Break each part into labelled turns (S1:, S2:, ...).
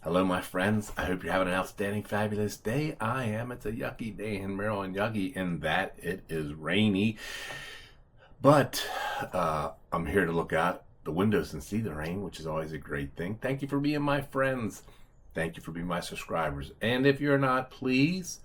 S1: Hello, my friends. I hope you're having an outstanding, fabulous day. I am. It's a yucky day in Maryland, yucky in that it is rainy. But I'm here to look out the windows and see the rain, which is always a great thing. Thank you for being my friends. Thank you for being my subscribers. And if you're not, please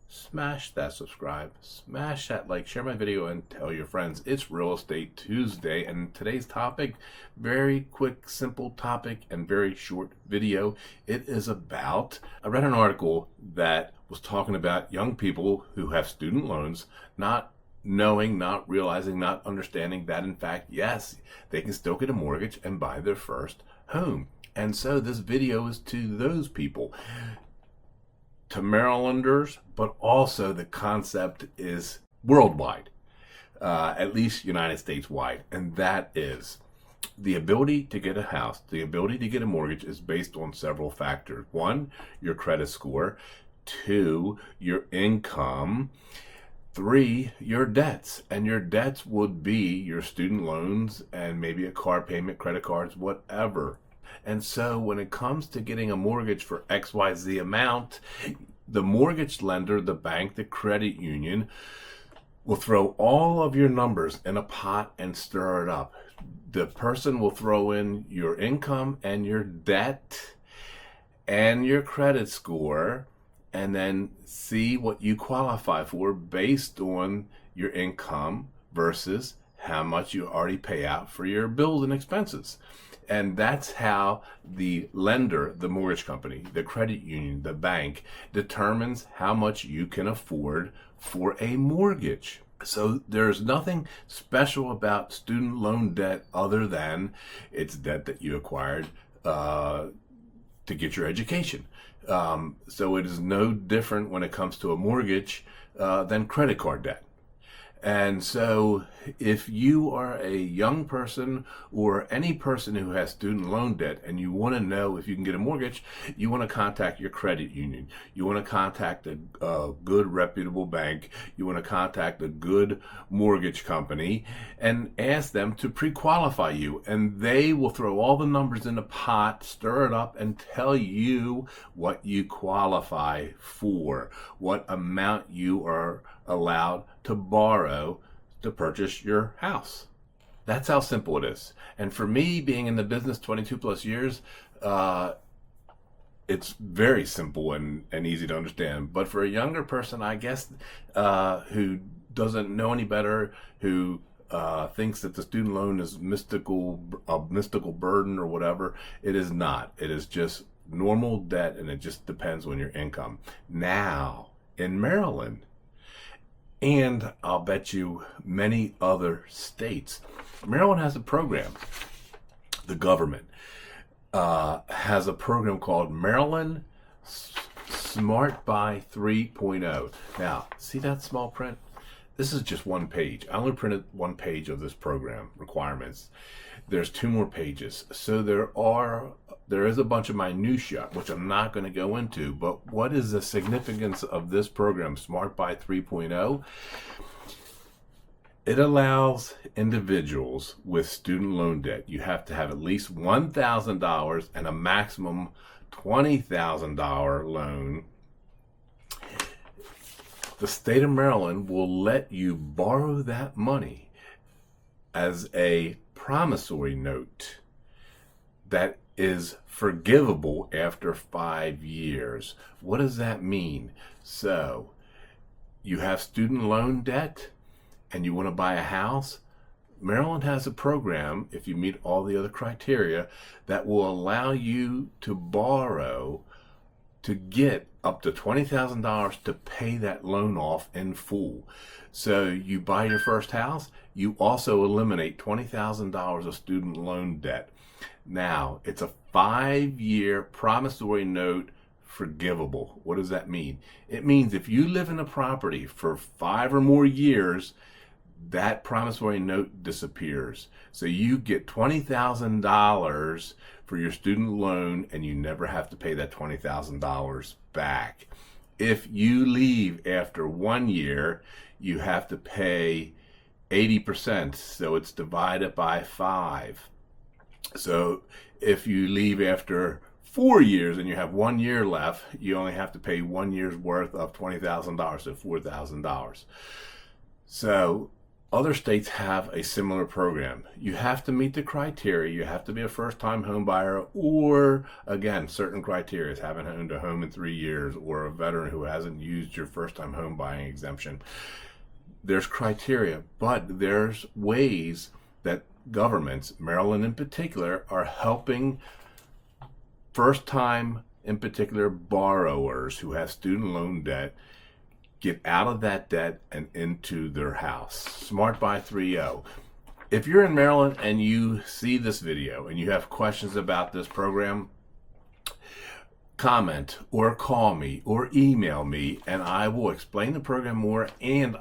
S1: smash that subscribe, smash that like, share my video, and tell your friends. It's Real Estate Tuesday, and today's topic, very quick, simple topic and very short video. It is about, I read an article that was talking about young people who have student loans not knowing, not realizing, not understanding that in fact, yes, they can still get a mortgage and buy their first home. And so this video is to those people, to Marylanders, but also the concept is worldwide, at least United States wide, and that is the ability to get a house, the ability to get a mortgage is based on several factors. One, your credit score. Two, your income. Three, your debts, and your debts would be your student loans and maybe a car payment, credit cards, whatever. And so when it comes to getting a mortgage for XYZ amount, the mortgage lender, the bank, the credit union will throw all of your numbers in a pot and stir it up. The person will throw in your income and your debt and your credit score and then see what you qualify for based on your income versus how much you already pay out for your bills and expenses. And that's how the lender, the mortgage company, the credit union, the bank determines how much you can afford for a mortgage. So there's nothing special about student loan debt other than it's debt that you acquired to get your education. So it is no different when it comes to a mortgage than credit card debt. And so if you are a young person or any person who has student loan debt and you want to know if you can get a mortgage, you want to contact your credit union. You want to contact a good reputable bank. You want to contact a good mortgage company and ask them to pre-qualify you. And they will throw all the numbers in a pot, stir it up, and tell you what you qualify for, what amount you are allowed to borrow to purchase your house. That's how simple it is. And for me, being in the business 22 plus years, it's very simple and easy to understand. But for a younger person, I guess, who doesn't know any better, who thinks that the student loan is a mystical burden or whatever, it is not. It is just normal debt, and it just depends on your income. Now, in Maryland, and I'll bet you many other states, Maryland has a program. The government has a program called Maryland Smart Buy 3.0. Now, see that small print? This is just one page. I only printed one page of this program requirements. There's 2 more pages. So there is a bunch of minutia, which I'm not going to go into, but what is the significance of this program, Smart Buy 3.0? It allows individuals with student loan debt, you have to have at least $1,000 and a maximum $20,000 loan. The state of Maryland will let you borrow that money as a promissory note that is forgivable after 5 years. What does that mean? So you have student loan debt and you want to buy a house. Maryland has a program, if you meet all the other criteria, that will allow you to borrow to get up to $20,000 to pay that loan off in full. So you buy your first house, you also eliminate $20,000 of student loan debt. Now, it's a 5-year promissory note forgivable. What does that mean? It means if you live in a property for 5 or more years, that promissory note disappears. So you get $20,000 for your student loan and you never have to pay that $20,000 back. If you leave after 1 year, you have to pay 80%, so it's divided by 5. So if you leave after 4 years and you have 1 year left, you only have to pay 1 year's worth of $20,000, so $4,000. So other states have a similar program. You have to meet the criteria. You have to be a first-time home buyer, or again, certain criteria, haven't owned a home in 3 years, or a veteran who hasn't used your first-time home buying exemption. There's criteria, but there's ways that governments, Maryland in particular, are helping first-time, in particular, borrowers who have student loan debt get out of that debt and into their house. Smart Buy 3.0. If you're in Maryland and you see this video and you have questions about this program, comment or call me or email me and I will explain the program more. And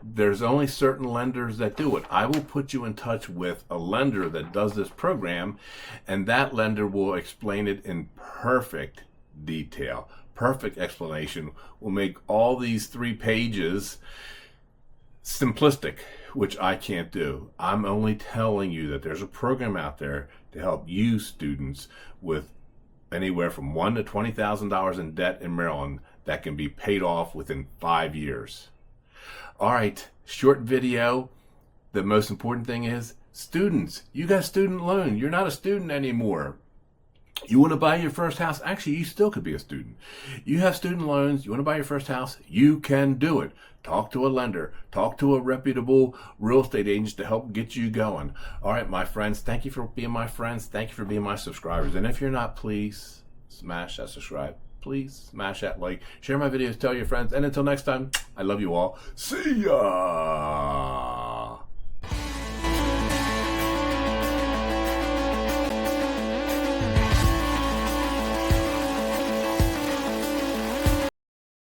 S1: there's only certain lenders that do it. I will put you in touch with a lender that does this program, and that lender will explain it in perfect detail. Perfect explanation will make all these 3 pages simplistic, which I can't do. I'm only telling you that there's a program out there to help you students with anywhere from $1,000 to $20,000 in debt in Maryland that can be paid off within 5 years. All right, short video. The most important thing is, students, you got student loan. You're not a student anymore. You want to buy your first house? Actually, you still could be a student. You have student loans. You want to buy your first house? You can do it. Talk to a lender. Talk to a reputable real estate agent to help get you going. All right, my friends, thank you for being my friends. Thank you for being my subscribers. And if you're not, please smash that subscribe. Please smash that like. Share my videos. Tell your friends. And until next time, I love you all. See ya!